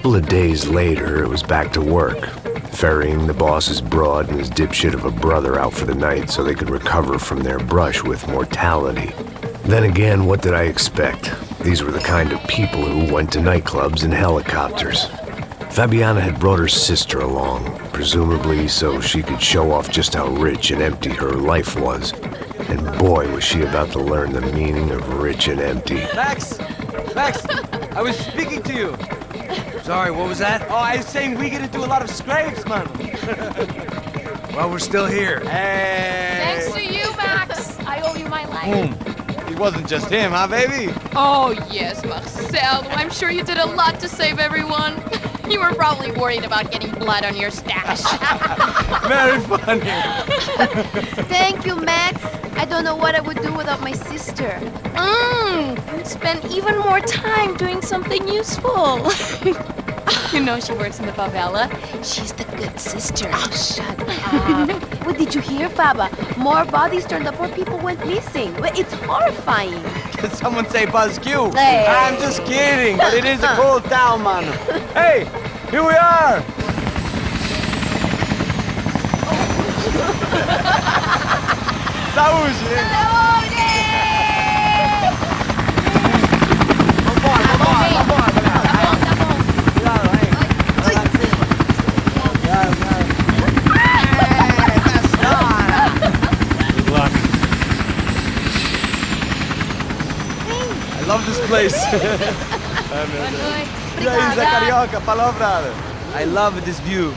couple of days later, it was back to work, ferrying the boss's broad and his dipshit of a brother out for the night so they could recover from their brush with mortality. Then again, what did I expect? These were the kind of people who went to nightclubs in helicopters. Fabiana had brought her sister along, presumably so she could show off just how rich and empty her life was. And boy, was she about to learn the meaning of rich and empty. Max! Max! I was speaking to you! Sorry, what was that? Oh, I was saying we get to do a lot of scrapes, man! Well, we're still here. Hey! Thanks to you, Max! I owe you my life. It wasn't just him, huh, baby? Oh, yes, Marcel. I'm sure you did a lot to save everyone. You were probably worried about getting blood on your stash. Very funny. Thank you, Max. I don't know what I would do without my sister. Spend even more time doing something useful. You know she works in the favela. She's the good sister. Oh, shut up. What did you hear, Faba? More bodies turned up where people went missing. It's horrifying. Did someone say Buzz Q? Hey. I'm just kidding, but it is a cool town, man. Hey, here we are! Saúde! I love this place. E aí, Zé Carioca, falou, brother. I love this view.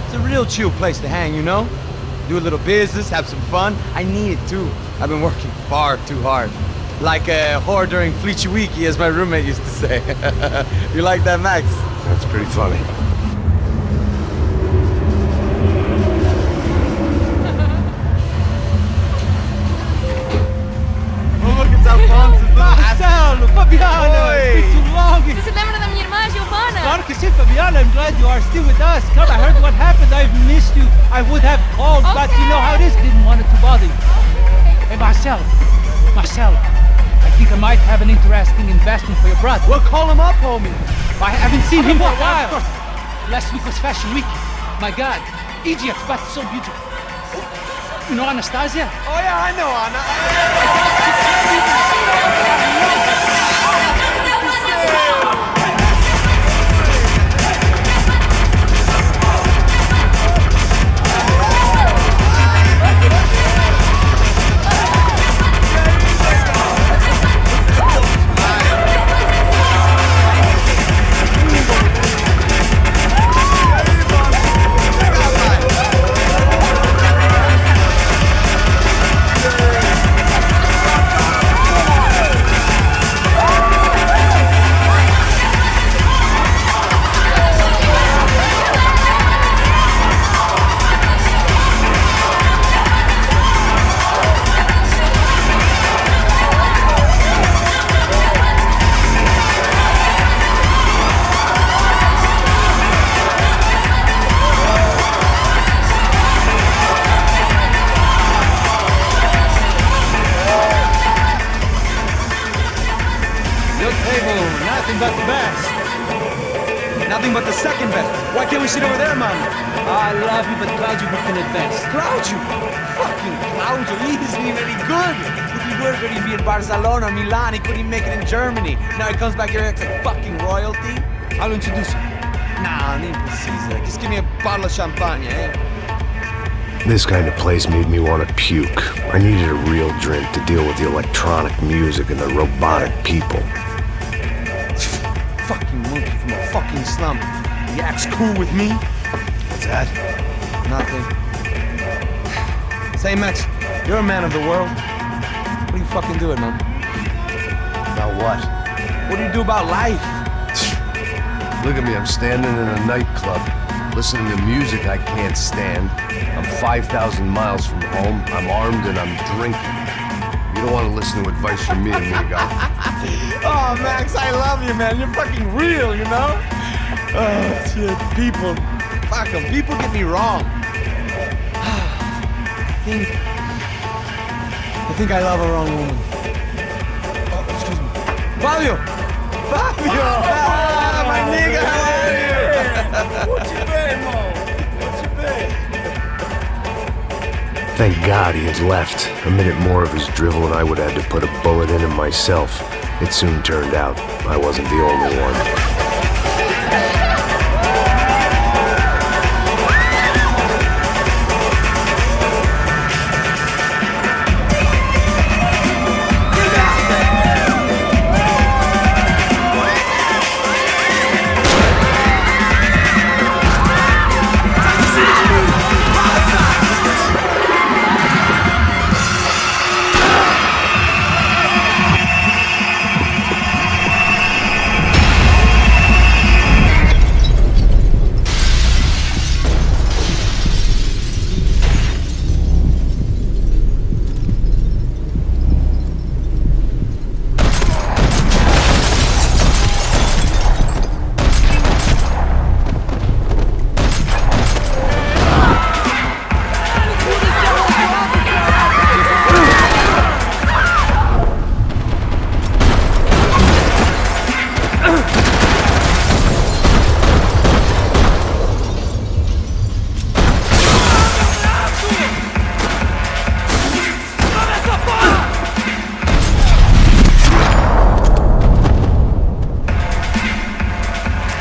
It's a real chill place to hang, you know? Do a little business, have some fun. I need it too. I've been working far too hard. Like a whore during Fleechy Weeky, as my roommate used to say. You like that, Max? That's pretty funny. Marcelo, Fabiana, it's been too long. Você se lembra da minha irmã, Giovanna? Claro que sim, Fabiana. I'm glad you are still with us. Come, I heard what happened. I've missed you. I would have called, but you know how it is. Didn't want it to bother you. Hey, Marcelo, I think I might have an interesting investment for your brother. Well, call him up, homie. I haven't seen him for a while. Of course. Last week was Fashion Week. My God, Egypt, but so beautiful. You know Anastasia? Oh yeah, I know Anna. Nothing but the best. Nothing but the second best. Why can't we sit over there, man? I love you, but Claudio booked in advance. Claudio? Fucking Claudio, he isn't even any good. If he were good, he'd be in Barcelona or Milan. He couldn't make it in Germany. Now he comes back here and acts like fucking royalty. I'll introduce you. Nah, nem precisa. Just give me a bottle of champagne, eh? This kind of place made me want to puke. I needed a real drink to deal with the electronic music and the robotic people. Fucking monkey from a fucking slum. He acts cool with me. What's that? Nothing. Say, Max, you're a man of the world. What are you fucking doing, man? About what? What do you do about life? Look at me, I'm standing in a nightclub, listening to music I can't stand. I'm 5,000 miles from home, I'm armed and I'm drinking. You don't want to listen to advice from me, amigo. Oh, Max, I love you, man. You're fucking real, you know? Oh, shit. People. Fuck them. People get me wrong. I think I love a wrong woman. Fabio! Fabio! Ah, my nigga, how are you? What you been, Mo? What you been? Thank God he had left. A minute more of his drivel and I would have had to put a bullet in him myself. It soon turned out I wasn't the only one.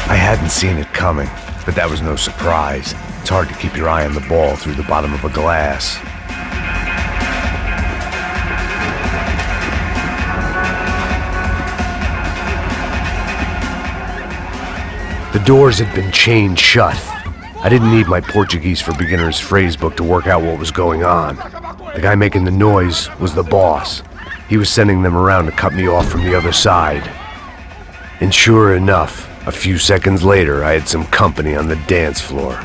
I hadn't seen it coming, but that was no surprise. It's hard to keep your eye on the ball through the bottom of a glass. The doors had been chained shut. I didn't need my Portuguese for Beginners phrase book to work out what was going on. The guy making the noise was the boss. He was sending them around to cut me off from the other side. And sure enough, a few seconds later, I had some company on the dance floor.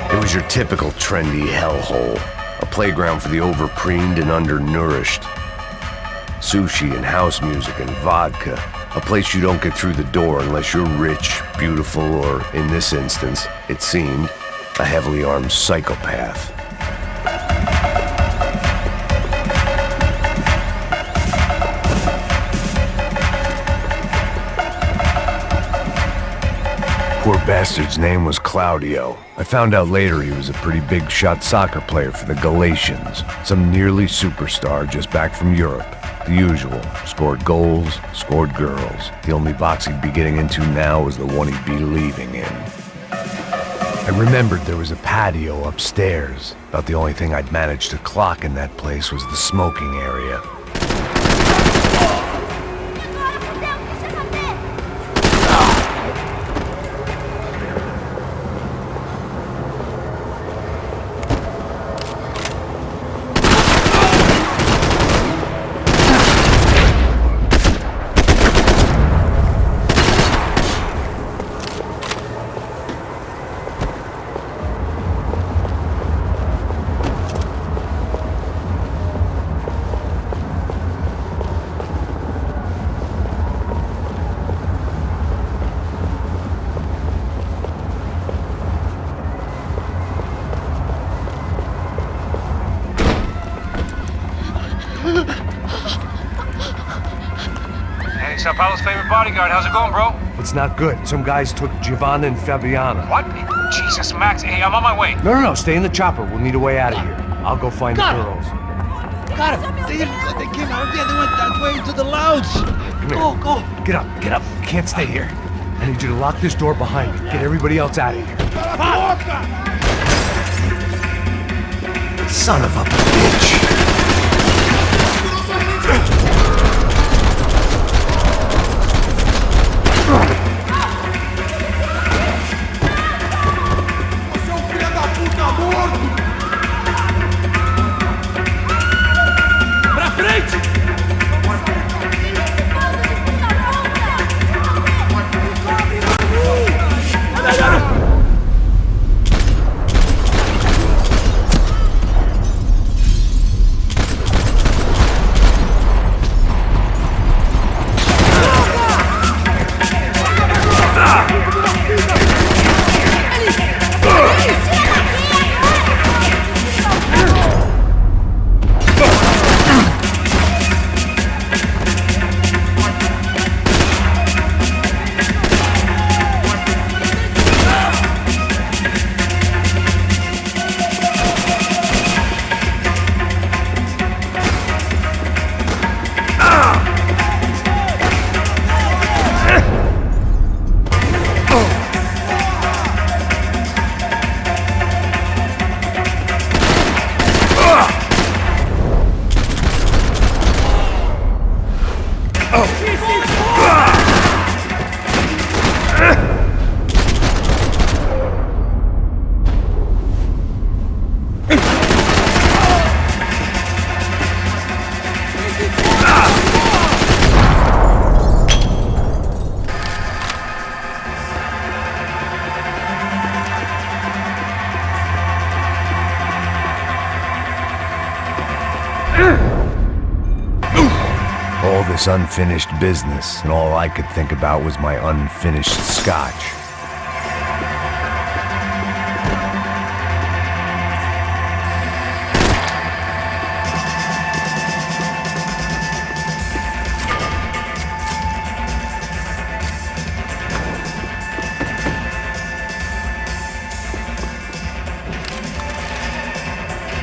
It was your typical trendy hellhole, a playground for the overpreened and undernourished. Sushi and house music and vodka, a place you don't get through the door unless you're rich, beautiful, or, in this instance, it seemed, a heavily armed psychopath. Poor bastard's name was Claudio. I found out later he was a pretty big shot soccer player for the Galatians, some nearly superstar just back from Europe. The usual. Scored goals, scored girls. The only box he'd be getting into now was the one he'd be leaving in. I remembered there was a patio upstairs. About the only thing I'd managed to clock in that place was the smoking area. Hey, Sao Paulo's favorite bodyguard. How's it going, bro? It's not good. Some guys took Giovanna and Fabiana. What? Jesus, Max. Hey, I'm on my way. No, stay in the chopper. We'll need a way out of here. I'll go find the girls. Got him. They came out of there. They went that way into the lounge. Come here. Go. Get up. You can't stay here. I need you to lock this door behind you. Get everybody else out of here. Son of a bitch. all this unfinished business, and all I could think about was my unfinished scotch.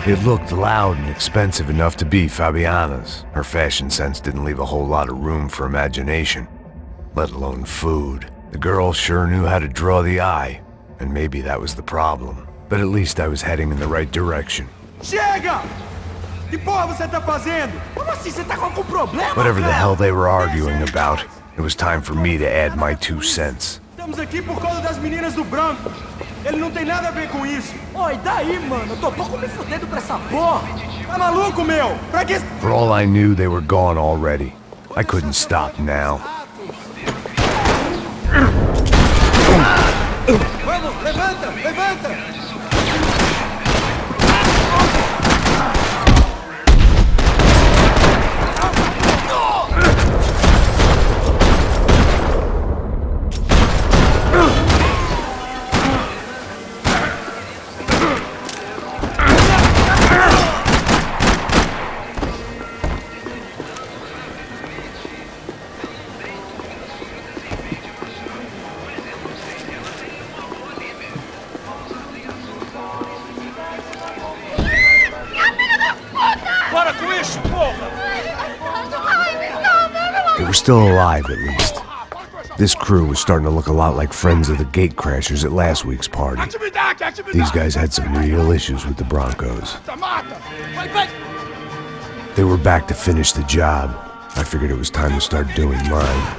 It looked loud and expensive enough to be Fabiana's. Her fashion sense didn't leave a whole lot of room for imagination, let alone food. The girl sure knew how to draw the eye, and maybe that was the problem. But at least I was heading in the right direction. Chega! Que porra você tá fazendo? Como assim? Você tá com algum problema? Whatever the hell they were arguing about, it was time for me to add my 2 cents. Estamos aqui por causa das meninas do branco. Ele não tem nada a ver com isso. Ó, e daí, mano? Eu tô pouco me fudendo pra essa porra. Tá maluco, meu? Pra que... For all I knew, they were gone already. I couldn't stop now. Vamos, levanta, levanta! They were still alive, at least. This crew was starting to look a lot like friends of the gatecrashers at last week's party. These guys had some real issues with the Broncos. They were back to finish the job. I figured it was time to start doing mine.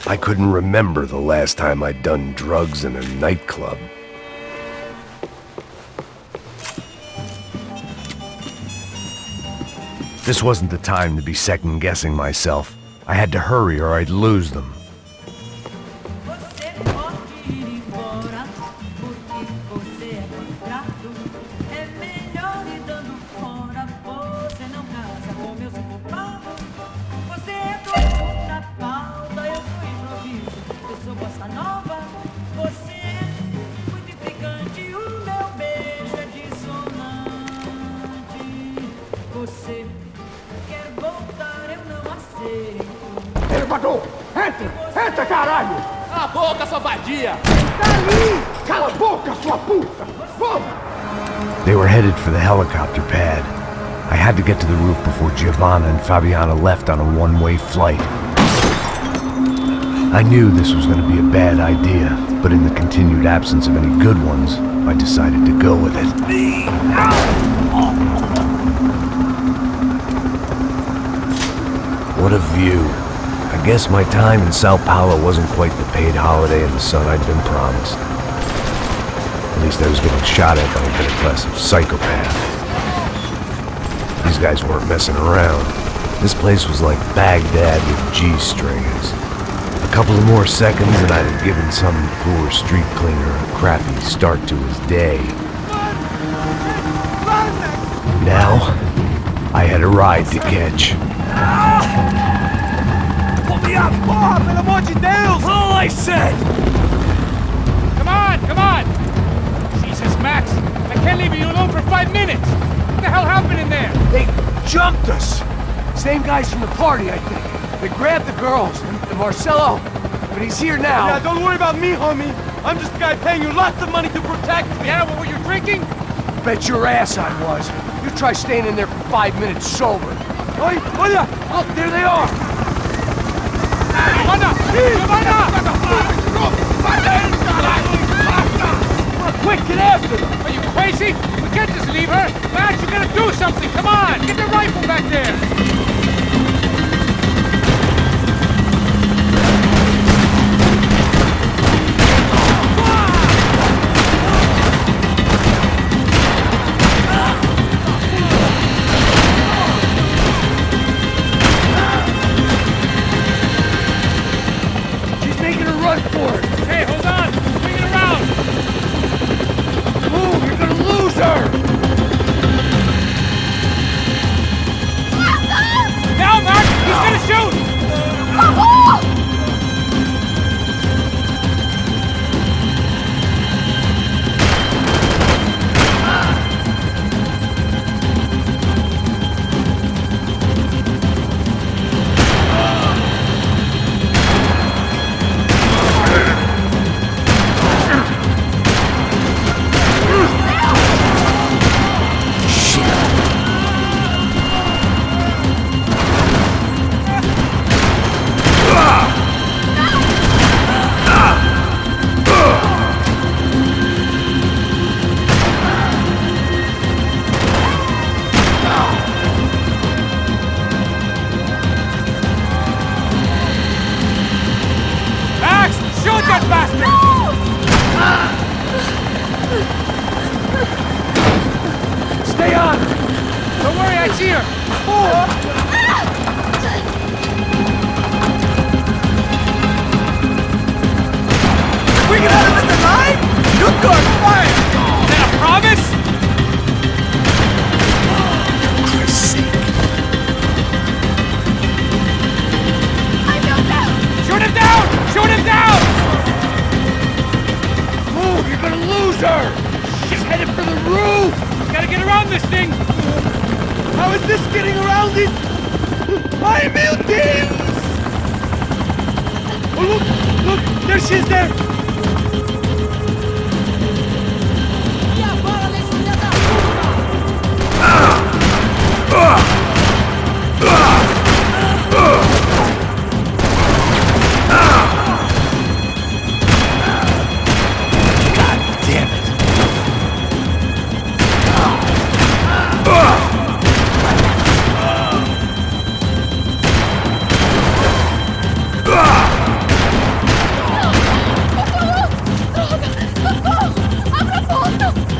I couldn't remember the last time I'd done drugs in a nightclub. This wasn't the time to be second-guessing myself. I had to hurry or I'd lose them. Elevador! Entra! Entra, caralho! Cala a boca, sua vadia! Dali! Cala a boca, sua puta! Vamos! They were headed for the helicopter pad. I had to get to the roof before Giovanna and Fabiana left on a one-way flight. I knew this was going to be a bad idea, but in the continued absence of any good ones, I decided to go with it. What a view. I guess my time in Sao Paulo wasn't quite the paid holiday in the sun I'd been promised. At least I was getting shot at by a middle-class psychopath. These guys weren't messing around. This place was like Baghdad with G-strings. A couple of more seconds and I'd have given some poor street cleaner a crappy start to his day. Now, I had a ride to catch. Pull me up! Porra, pelo amor de Deus! All I said! Come on, come on! Jesus, Max, I can't leave you alone for 5 minutes! What the hell happened in there? They jumped us! Same guys from the party, I think. They grabbed the girls, and Marcelo, but he's here now. Yeah, don't worry about me, homie. I'm just a guy paying you lots of money to protect me. Yeah, what were you drinking? Bet your ass I was. You try staying in there for 5 minutes sober. Oi, olha! Look, there they are! Giovanna! Quick, get after them! Are you crazy? We can't just leave her! Max, you gotta do something! Come on! Get the rifle back there! She's making a run for it! Hey, hold on! Swing it around! Move, you're gonna lose her! Now, Max! He's gonna shoot! Max! Shoot that bastard! Stay on her! Don't worry, I see her! We get out of this alive? You're good, fine! Is that a promise? Shoot him down! Shoot him down! Move, you're gonna lose her! She's headed for the roof! Gotta get around this thing! How is this getting around it? Ai, meu Deus! Oh, look, there she is there!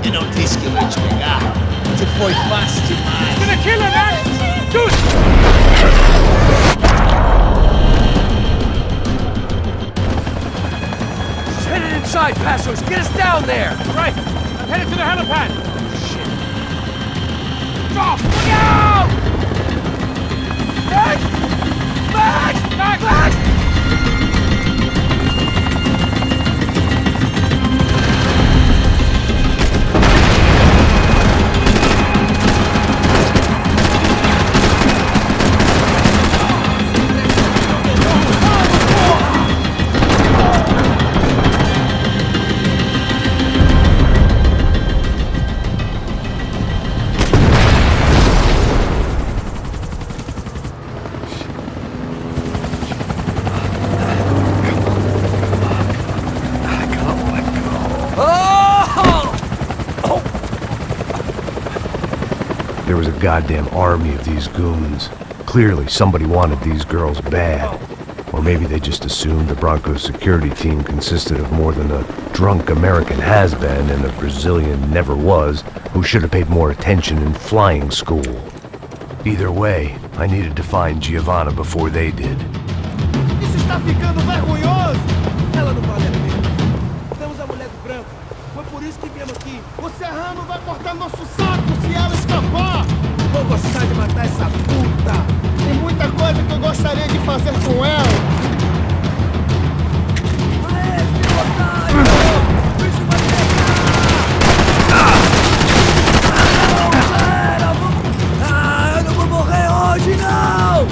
Eu não disse que eu ia te pegar. Você foi fácil demais. Gonna kill her, Max! Shoot! She's headed inside, Passos! Get us down there! Right! I'm headed to the helipad! Shit! Stop! Look out! Max! Max! Max! Max! There was a goddamn army of these goons. Clearly, somebody wanted these girls bad. Or maybe they just assumed the Broncos security team consisted of more than a drunk American has-been and a Brazilian never was who should have paid more attention in flying school. Either way, I needed to find Giovanna before they did. Isso está ficando vergonhoso! Ela não vale a pena. Temos a mulher do branco. Foi por isso que viemos aqui. O serrano vai cortar nosso saco se ela escapar! Vou gostar de matar essa puta! Tem muita coisa que eu gostaria de fazer com ela! Aê, seu otário! Bicho vai pegar! Não, pera! Eu não vou morrer hoje, não!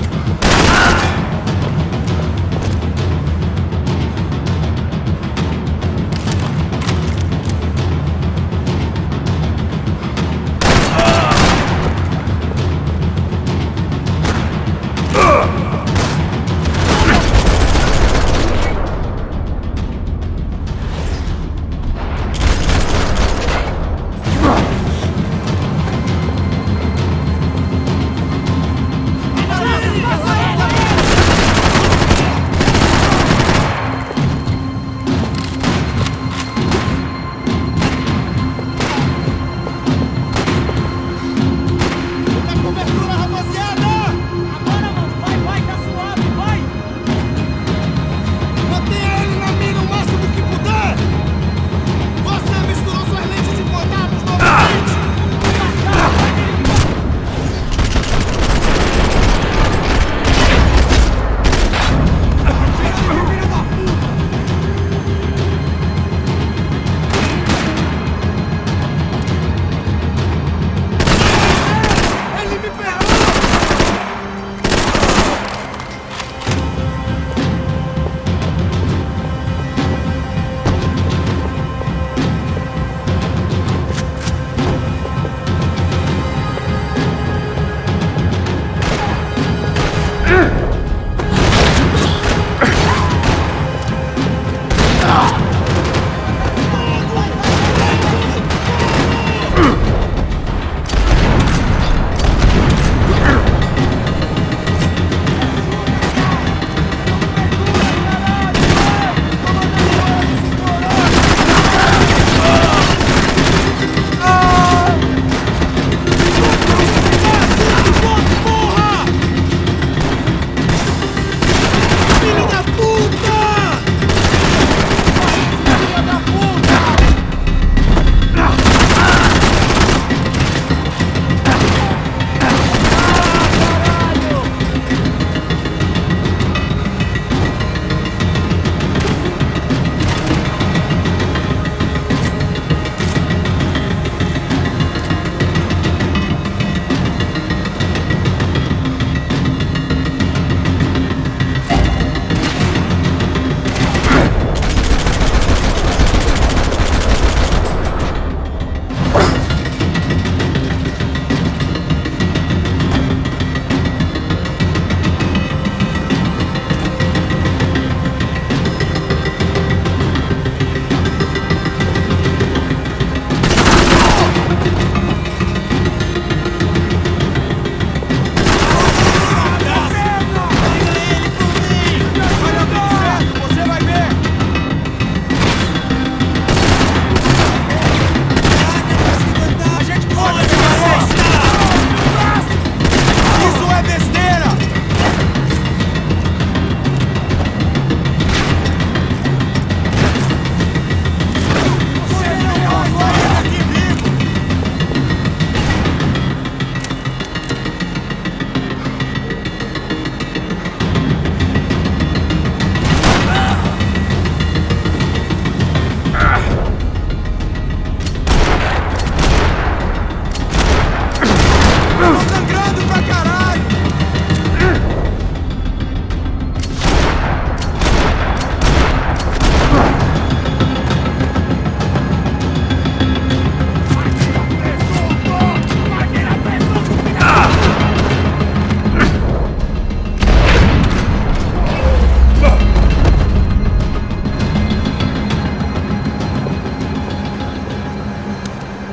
sangrando pra caralho!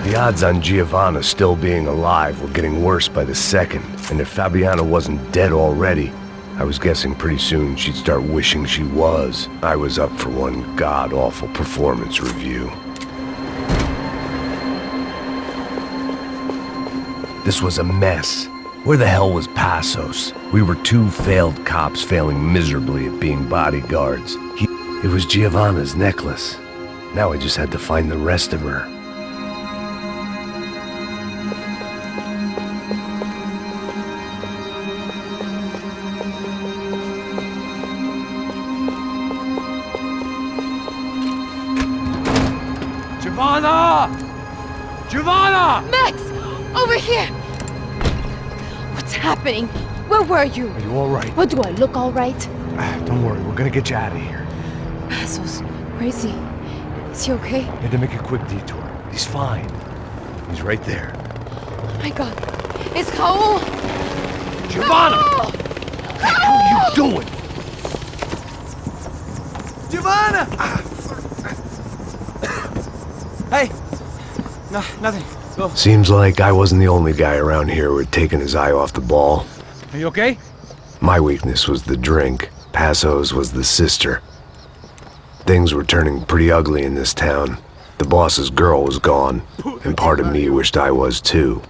The odds on Giovanna still being alive were getting worse by the second, and if Fabiana wasn't dead already, I was guessing pretty soon she'd start wishing she was. I was up for one god-awful performance review. This was a mess. Where the hell was Passos? We were two failed cops failing miserably at being bodyguards. It was Giovanna's necklace. Now I just had to find the rest of her. Giovanna! Giovanna! Max! Over here! What's happening? Where were you? Are you all right? What, do I look all right? Don't worry, we're gonna get you out of here. Passos, where is he? Is he okay? Had to make a quick detour. He's fine. He's right there. Oh my god. It's Raul! Giovanna! Raul! What the hell are you doing? Giovanna! Hey! No, nothing. Go. Seems like I wasn't the only guy around here who had taken his eye off the ball. Are you okay? My weakness was the drink. Passos was the sister. Things were turning pretty ugly in this town. The boss's girl was gone, and part of me wished I was too.